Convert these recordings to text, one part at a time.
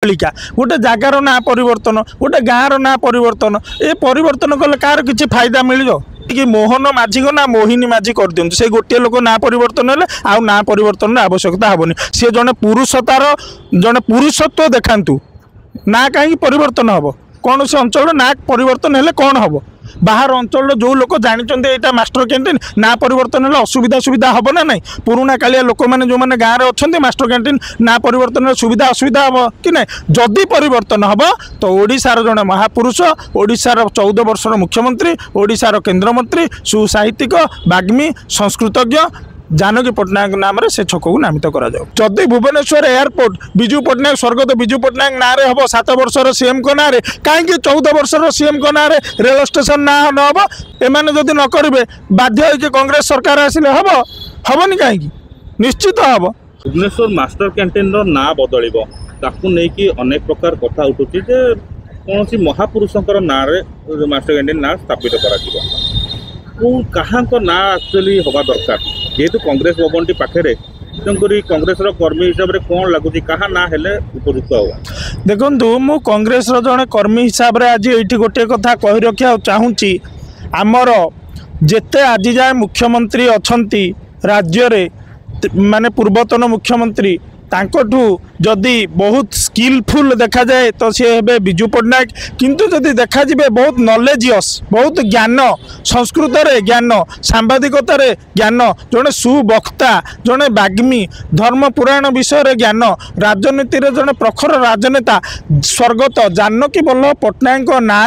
लिका गोटे जगार ना परिवर्तन गोटे गाँव ना परिवर्तन ये परिवर्तन कले कार किसी फायदा मिल कि मोहन माझी को ना मोहिनी माझी कर दिखाँ से गोटे लोक ना परिवर्तन हेले आउ ना परिवर्तन आवश्यकता हेनी सी जड़े पुरुषतार जड़े पुरुषत्व देखातु ना कहीं परिवर्तन हम कौन से अंचल ना परिवर्तन हेले कौन हम बाहर अंचल जो लोक जानते यहाँ मास्टर कैंटीन ना परिवर्तन है असुविधा सुविधा हम ना नहीं पुराणा कालिया लोक मैंने जो मैंने गाँव में अच्छा मास्टर कैंटीन ना परिवर्तन सुविधा असुविधा हम कि ना जदि परिवर्तन हम तो ओडिशार जड़े महापुरुष ओडिशार 14 वर्षर मुख्यमंत्री ओडिशार केन्द्रमंत्री सुसाहित्यिक बाग्मी संस्कृतज्ञ जानकी पट्टनायक नाम से छक को नामित करा जाओ जदि भुवनेश्वर एयरपोर्ट विजु पट्टनायक स्वर्गत विजु पट्टनायक ना हम 7 वर्षर सीएम को ना कहीं 14 वर्षर सीएम को ना रेल स्टेशन ना हम एमाने जदि न करेंगे बाध्य हो कांग्रेस सरकार आसिले हम हमनी कहीं निश्चित हम भुवनेश्वर मास्टर कैंटीन ना बदल ताकि अनेक प्रकार कथा उठुची जे कौन सी महापुरुषंकर ना मास्टर कैंटीन ना स्थापित करा ना एक्चुअली हवा दरकार जेहेतु कांग्रेस भवन टी पाखे तेणुक कांग्रेस कर्मी हिसाब से कौन लगुच क्या ना हेले उपयुक्त होगा देखु मु कांग्रेस जड़े कर्मी हिसाब से आज ये गोटे कथा कही रखा चाहूँगी आमर जेते आज जाए मुख्यमंत्री अच्छा राज्य माने पूर्वतन मुख्यमंत्री तांकठू जदि बहुत स्किलफुल देखा जाए तो सी हे विजु पट्टनायक किंतु जदि देखा जाए बहुत नॉलेजियस बहुत ज्ञान संस्कृत रे ज्ञान सांबादिकता रे ज्ञान जड़े सुवक्ता जड़े बाग्मी धर्म पुराण विषय रे ज्ञान राजनीति रे जड़े प्रखर राजनेता स्वर्गत जानकी वल्लभ पट्टनायक ना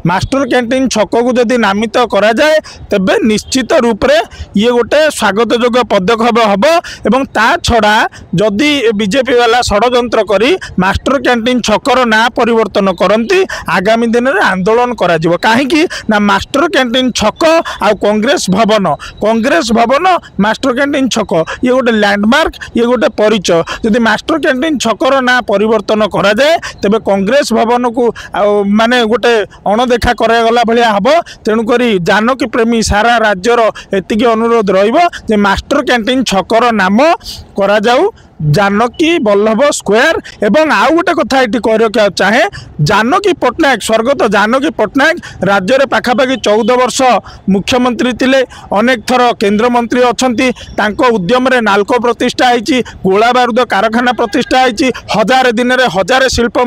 मास्टर कैंटीन छक को जदि नामित करा जाए तेबे निश्चित रूप से ये गोटे स्वागत योग्य पदक्षेप हम एवं ता छड़ा जदि बीजेपी वाला षड्यंत्र करी मास्टर कैंटीन छकर ना परिवर्तन करती आगामी दिन में आंदोलन करा जिवो काहेकि ना मास्टर कैंटीन छक आ कांग्रेस भवन मास्टर कैंटीन छक ये गोटे लैंडमार्क ये गोटे परिचय जदि मास्टर कैंटीन छकर ना परिवर्तन करा जाए तेबे कांग्रेस भवन को माने गोटे अणदेखा करागला भलिया हम तेणुक जानकी प्रेमी सारा राज्यर एतिकी अनुरोध रहिबो जे मास्टर कैंटीन छकर नाम करा जाऊ जानकी वल्लभ स्क्वायर एवं आउ गोटे कथा ये कह रखा चाहे जानकी पट्टनायक स्वर्गत जानकी पट्टनायक राज्य में पाखापाखि 14 वर्ष मुख्यमंत्री थिले अनेक थर केन्द्रमंत्री अच्छा उद्यम रे नाल्को प्रतिष्ठा होती गोला बारूद कारखाना प्रतिष्ठा होती 1000 दिन में 1000 शिल्प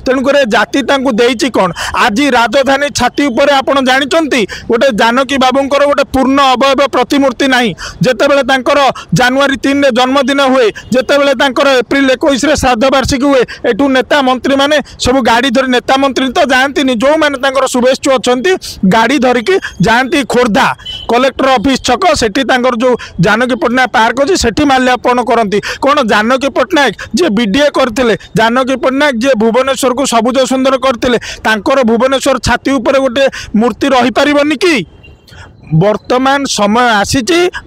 तेणुक जाति देती कौन आज राजधानी छाती उपर आपड़ जानते गोटे जानकी बाबूंकर गोटे पूर्ण अवयव प्रतिमूर्ति ना जितेबाला जनवरी 3 जन्मदिन हुए जितेबाला एप्रिल 21 श्राद्ध वार्षिक हुए एठू नेता मंत्री माने सब गाड़ी धरी नेता मंत्री तो जाती जो मैंने शुभेच्छु अच्छा गाड़ी धरिकी जाती खोर्धा कलेक्टर ऑफिस छक से जो जानकी पट्टनायक पार्क अच्छी से माल्यार्पण करती कौन जानकी पट्टनायक जे बीडीए करते जानकी पट्टनायक जे भुवनेश्वर को सबुज सुंदर करते भुवनेश्वर छाती उपर गोटे मूर्ति रही पारिबनी कि वर्तमान समय आसी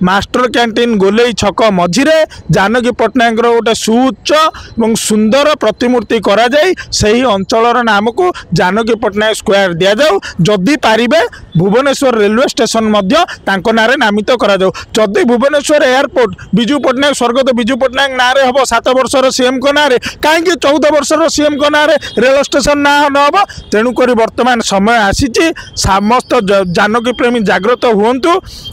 मास्टर कैंटीन गोलेई छक मझिरे जानकी पट्टनायक गोटे सुउच्च और सुंदर प्रतिमूर्ति करा जाई सही अंचल नाम को जानकी पट्टनायक स्क्वायर दि जाऊ जदि पारिबे भुवनेश्वर रेलवे स्टेशन ना नामित करा जाऊ जदि भुवनेश्वर एयरपोर्ट विजु पट्टनायक स्वर्गत विजु पट्टनायक ना हम 7 वर्षर सीएम को ना कहीं 14 वर्षर सीएम को ना रेल स्टेशन ना हम तेणुक वर्तमान समय आसी समस्त जानकी प्रेमी जागृत हुंतु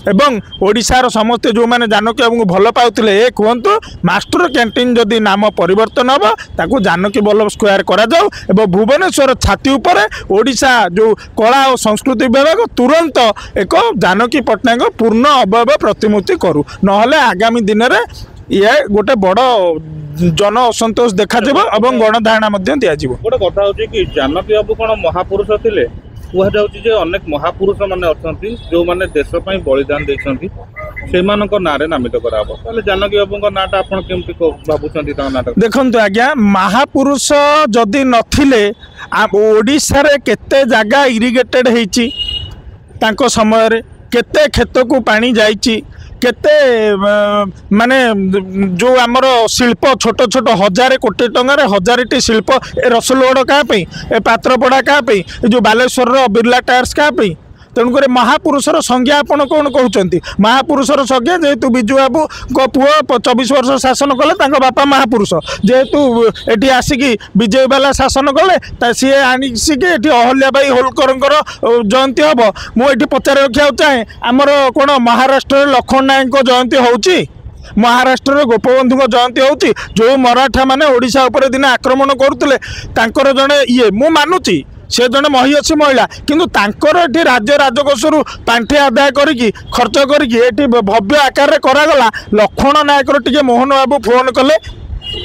एवं ओडिशार समस्ते जो मैंने जानकी बाबू भल पाउथिले एक हुंतु मास्टर कैंटीन जदि नाम परिवर्तन हम ताकू जानकी वल्लभ स्क्वायर करा जाऊ एवं भुवनेश्वर छाती उपर ओडिशा जो कला और संस्कृति विभाग तुरंत एक जानकी पट्टनायक पूर्ण अवयव प्रतिमूर्ति करू नहले आगामी दिन में ये गोटे बड़ जन असंतोष देखा एवं गणधारणा गोटे कथा होची कि जानकी बाबू कौन महापुरुष थिले कहुचे अनेक महापुरुष मैंने अच्छा जो मैंने देश बलिदान देती से नामित कर जानकी बाबू नाटा भावुं देखो आज्ञा महापुरुष जदि नथिले ओडिशा रे केते जगह इरिगेटेड होती समय केते खेत को पानी जाइची केते माने जो आमर शिल्प छोट छोट 1000 कोटी टंगार 1000टी शिल्प ए रसलगढ़ क्या ए पात्रपड़ा क्या जो बालेश्वर बिरला टायर्स क्या तेणुक महापुरुषर संज्ञा आपण कौन कहते महापुरुषर संज्ञा जेहेतु बिजु बाबू को पुओ 24 वर्ष शासन कले बापा महापुरुष जेहेतु ये आसिकी विजय बाला शासन कले सी आनिकी अहल्याबाई होलकर जयंती हम मुझे पचार रखा चाहे आमर कौन महाराष्ट्र लक्ष्मण नायक जयंती होची महाराष्ट्र गोपबंधु जयंती होची जो मराठा माने ओडिशा उपर दिन आक्रमण करुले जड़े ये मु मानुची से जड़े महिषी महिला किंतु तांकर एठी राज्य राजकोषरु पांठे आदाय करिकी खर्च करिकी एठी भव्य आकार रे करागला लक्ष्मण नायक टिके मोहन बाबू फोन कले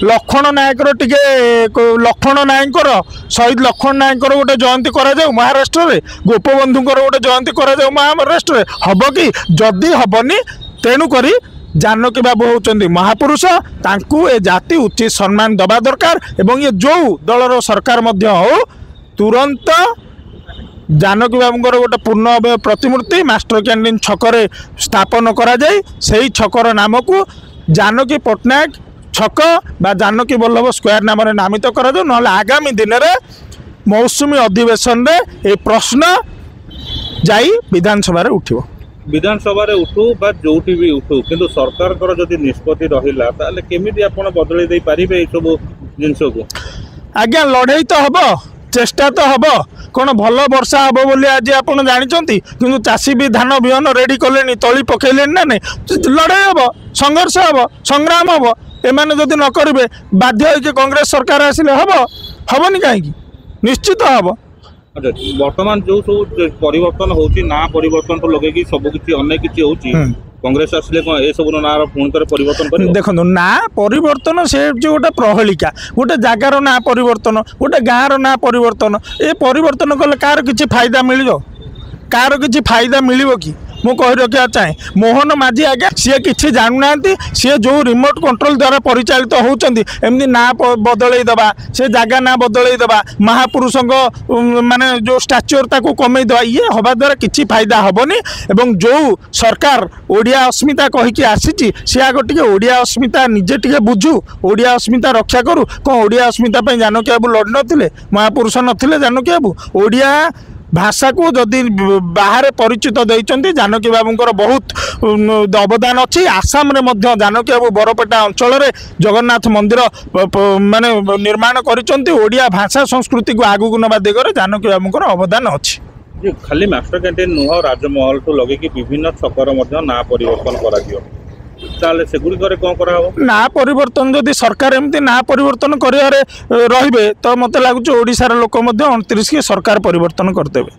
लक्ष्मण नायक टिके लक्ष्मण नायक शहीद लक्ष्मण नायक गोटे जयंती करा जाऊ महाराष्ट्र रे गोपबंधुकर गोटे जयंती करा जाऊ महाराष्ट्र रे हब कि जदि हबनी तेणु करी जानकी बाबू होउचंदी महापुरुष तांकू ए जाति उचित सम्मान दबा दरकार एवं ये जो दलर सरकार मध्य हो तुरंत जानकी बाबूंकर गोटे पूर्ण प्रतिमूर्ति मास्टर कैंटीन छकरे स्थापन करा जाए सही छकर नाम को जानकी पट्टनायक छक बा जानकी वल्लभ स्क्वायर नाम नामित करा जाए नहले आगामी दिन में मौसुमी अधिवेशन रे ए प्रश्न जाई विधानसभा रे उठिबो विधानसभा उठू बा जोटी भी उठू किंतु सरकार जदि निष्पत्ति रहिला ताले केमिति आपण बदलै दे पारिबे ए सब जिंस को आज्ञा लड़ाई तो हब चेष्टा तो हब कौन भल वर्षा हम बोली आज आप जानते कि चाषी भी धान बिहन रेडी कले तली पकड़े ना नहीं लड़ाई हम संघर्ष हम संग्राम हम एमाने जदि न करेंगे बाध्य हो कांग्रेस सरकार आसिले हबनी कहीं निश्चित हम अच्छा वर्तमान जो सब परिवर्तन होची ना परिवर्तन तो लगे सबकि अनेक किसी होची कांग्रेस आसिले कौन ए सब ना पुणी परिवर्तन कर देखो ना परिवर्तन से जो गोटे प्रहलिका गोटे जगार ना परिवर्तन गोटे गाँव ना परिवर्तन ए परिवर्तन कले कार किसी फायदा मिल कार किसी फायदा मिल कि मु कही रखा चाहे मोहन माझी आज्ञा सी कि जानूना सी जो रिमोट कंट्रोल द्वारा परिचालित होती एमती ना बदल दबा से जगह ना बदल दबा महापुरुष माने जो स्टाच्यूर ताको कमे दबा ये हवा द्वारा किसी फायदा हेनी एवं जो सरकार ओडिया अस्मिता कहीकि आसी सी आग टे ओडिया अस्मिता निजे टे बुझू ओडिया अस्मिता रक्षा करू कौन ओडिया अस्मिता जानकी बाबू लड़ नथिले महापुरुष नथिले जानकी बाबू ओडिया भाषा को जदि बाहर परिचित देइचंती जानकी बाबूंकर बहुत अवदान अच्छी आसाम रे मध्य जानकी बाबू बरपेटा अंचल रे जगन्नाथ मंदिर माने निर्माण करिचंती ओडिया भाषा संस्कृति को आगु नबा दिगरे जानकी बाबूंकर अवदान अच्छी खाली मास्टर कैंटीन नुह राजमहल ठू लगे कि विभिन्न छकर मध्य ना परिवर्तन करा दियो ताले सेगुड़िकर कौन करा हो ना परिवर्तन जदि सरकार एमती ना परिवर्तन करियारे रहिबे तो मते लागुच ओडिशार लोक मध्य 29 के सरकार परिवर्तन करदेबे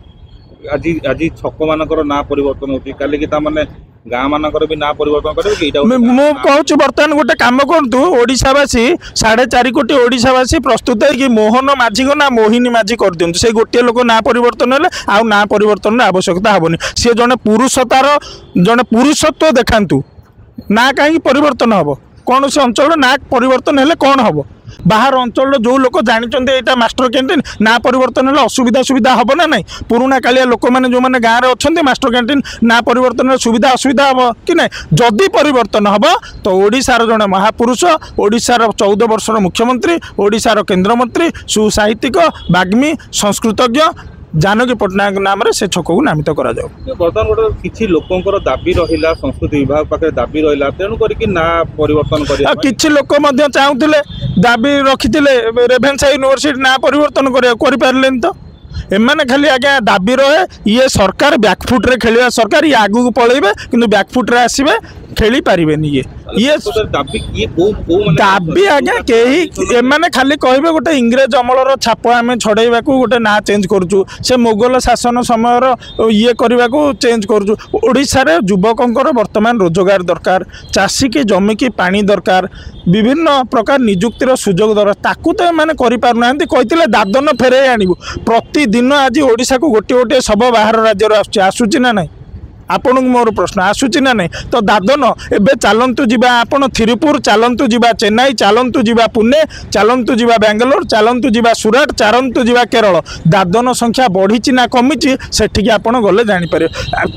आज आज छक मानकर ना परिवर्तन होती काली कि तामाने गाँ मानकर भी ना परिवर्तन करे मु कहूँ बर्तमान गोटे कम करूँ ओडिशावासी 4.5 कोटी ओडिशावासी प्रस्तुत है कि मोहन माझी को ना मोहिनी माझी कर दिंतु से गोटे लोक ना परिवर्तन हेले आउ ना परिवर्तन आवश्यकता हेनी सी जड़े पुरुषतार जड़े पुरुषत्व देखातु ना कहीं परिवर्तन हम कौन से अंचल ना परिवर्तन हेले कौन हम बाहर अंचल जो लोक जानते यहाँ मास्टर कैंटीन ना परिवर्तन हेले असुविधा सुविधा हम ना नहीं पुराणा कालिया लोक मैंने जो मैंने गाँव में अच्छा मास्टर कैंटीन ना परिवर्तन सुविधा असुविधा हम कि नहीं जदि परिवर्तन हम तो ओडिशार जड़े महापुरुष ओडिशार 14 वर्षर मुख्यमंत्री ओडिशार केन्द्रमंत्री सुसाहित्यिक बाग्मी संस्कृतज्ञ जानकी पट्टनायक नाम से छक को नामित करा जाऊ बर्तमान गोटे किसी लोकंकर दाबी रहिला संस्कृति विभाग पाखे दाबी रहिला तेणु करिकि ना परिवर्तन करिया किछि लोक मध्य चाहुतिले दाबी रखिथिले रेभेन्सा यूनिवर्सिटी ना परिवर्तन करिया करि पारलेन तो एमाने खाली आज्ञा दाबी रहे ये सरकार बैकफुट रे खेलिया सरकार ये आगु पळेबे किंतु बैकफुट रे आसीबे खेली पारिबेनी ये दाबी आज्ञा कहीं एमाने खाली कहबे गोटे इंग्रेज अमलर छाप आम छड़ाइबा गोटे ना चेंज करूँ से मोगल शासन समयर ये करने को चेंज करूँ ओडिशा रे युवकंकर वर्तमान रोजगार दरकार चाषी की जमी की पानी दरकार विभिन्न प्रकार निजुक्तिर सुजोग दरकार ताकू तो एमाने करि पारुना कहते दादन फेरे आनिबु प्रतिदिन आज ओडिशा को गोटे गोटे सब बाहर राज्य आसुची ना नहीं आपण मोर प्रश्न आसूची ना नहीं तो दादन एबे चलतु जीवा आपण थिरुपुर चलतु जीवा चेन्नई चलतु जीवा पुणे चलतु जीवा बेंगलोर चलतु जीवा सुरत चलतु जीवा केरल दादन संख्या बढ़ी ना कमी सेठिकी आपण गले जानीपर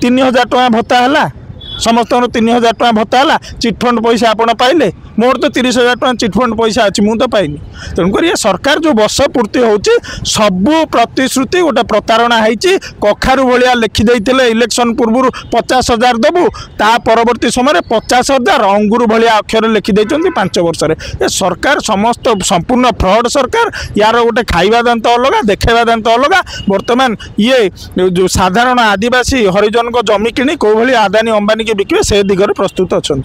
3000 टଙ୍କା भत्ता है समस्त 3000 टଙ୍କା भत्ता है चिटफंड पैसा आपण पाइले मोर तो 30,000 टଙ୍କା चिटफंड पैसा अच्छी मुझे तो पाइनी तेणुक ये सरकार जो वर्ष पूर्ति होची सबू प्रतिश्रुति गोटे प्रतारणा होती कखारू भाया लिखिदे इलेक्शन पूर्व 50,000 देवु ता परवर्ती समय 50,000 अंगुर भाया अक्षर लिखिदे 5 वर्ष ये सरकार समस्त संपूर्ण फ्रड सरकार यार गोटे खाइबा दांत अलग देखा दांत अलग बर्तमान ये जो साधारण आदिवासी हरिजन को जमी किणी कौ भाई आदानी अंबानी के बिकवे से दिगरे प्रस्तुत अच्छा।